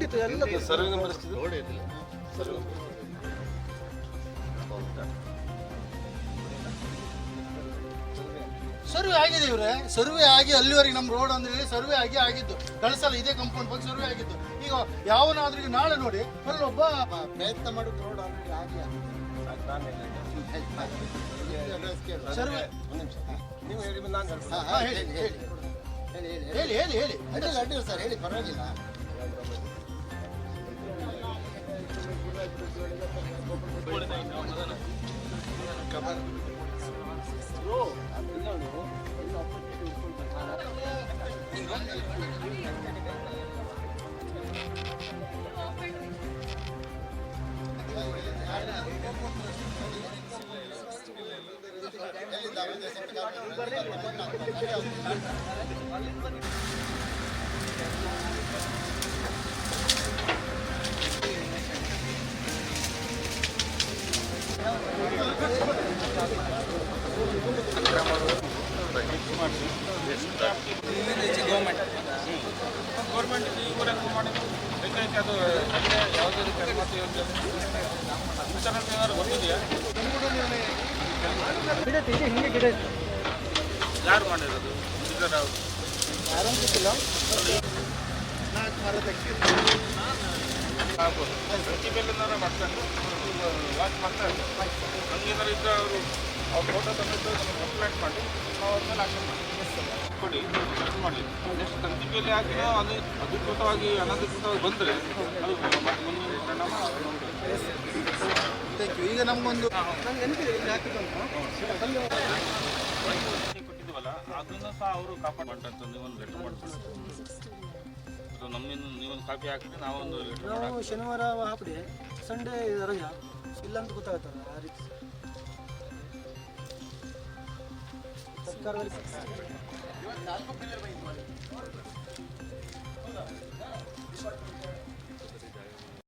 ಆಗಿತ್ತು ಎಲ್ಲ survey number ಎಷ್ಟಿದೆ? ಸರ್ವೆ ಸರ್ವೆ ಆಗಿದೆ ಇವ್ರೆ, ಸರ್ವೆ ಆಗಿ ಅಲ್ಲಿವರೆಗೆ ನಮ್ಮ ರೋಡ್ ಅಂದ್ರೆ ಸರ್ವೆ ಆಗಿ ಆಗಿದ್ದು. ಕಳಿಸಲ್ಲ ಇದೇ ಕಂಪೌಂಡ್ ಬಗ್ಗೆ ಸರ್ವೆ ಆಗಿದ್ದು. ಈಗ ಯಾವನಾದ್ರೂ ಈಗ ನಾಳೆ ನೋಡಿ ಅಲ್ಲೊಬ್ಬ ಪ್ರಯತ್ನ ಮಾಡೋದು ರೋಡ್ ಆಲ್ರೆಡಿ ಆಗಿ ಸರ್ವೆ ನೀವು ಹೇಳಿ ನಾನು ಹೇಳಿ ಹೇಳಿ ಹೇಳಿ ಹೇಳಿ ಹೇಳಿ ಅಡ್ಡಿಲ್ಲ ಸರ್ ಹೇಳಿ ಪರವಾಗಿಲ್ಲ. ಗೌರ್ಮೆಂಟ್ ಇವರೆಲ್ಲ ಮಾಡಿದ್ರು ಬೇಕಾಯ್ತು. ಅದು ಯಾವುದಾದ್ರು ಕರ್ಮತೆ ವಿಚಾರಣೆ ಏನಾದ್ರು ಗೊತ್ತಿದೆಯಾ? ಯಾರು ಮಾಡಿರೋದು? ಯಾರು ಗೊತ್ತಿಲ್ಲ. ಪ್ರತಿ ಮೇಲಿನಾರ ಮಾಡ್ತಾರೆ, ವಾಚ್ ಮಾಡ್ತಾರೆ. ಹಂಗೇನಾರು ಇದ್ದರೆ ಅವರು ಅವ್ರ ಫೋಟೋ ತಂದಿದ್ದು ನಮಗೆ ಕಂಪ್ಲೇಂಟ್ ಮಾಡಿ ನಾವು ಅವ್ರ ಮೇಲೆ ಆಕ್ಷನ್ ಮಾಡಿ ಕೊಡಿ ಇದು ಮಾಡಲಿ. ನೆಕ್ಸ್ಟ್ ತಂತಿ ಮೇಲೆ ಹಾಕಿರೋ ಅದು ಅಧಿಕೃತವಾಗಿ ಅನಧಿಕೃತವಾಗಿ ಬಂದರೆ ಅದು ಮುಂದಿನ ಪರಿಣಾಮ ಈಗ ನಮಗೊಂದು ಕೊಟ್ಟಿದ್ದೀವಲ್ಲ ಅದನ್ನು ಸಹ ಅವರು ಕಾಪಾಡು ಮಾಡ್ತಾರೆ. ನೀವೊಂದು ಲೆಟರ್ ಮಾಡ್ತಾರೆ, ನಮ್ಮಿಂದ ನೀವೊಂದು ಕಾಪಿ ಹಾಕಿದ್ರೆ ನಾವೊಂದು ಲೆಟರ್ ನಾವು ಶನಿವಾರ ಹಾಕ್ಬಿಡಿ, ಸಂಡೇ ರಜಾ ಇಲ್ಲ ಅಂತ ಗೊತ್ತಾಗುತ್ತಲ್ಲ ಆ ರೀತಿ ಸರ್ಕಾರದಲ್ಲಿ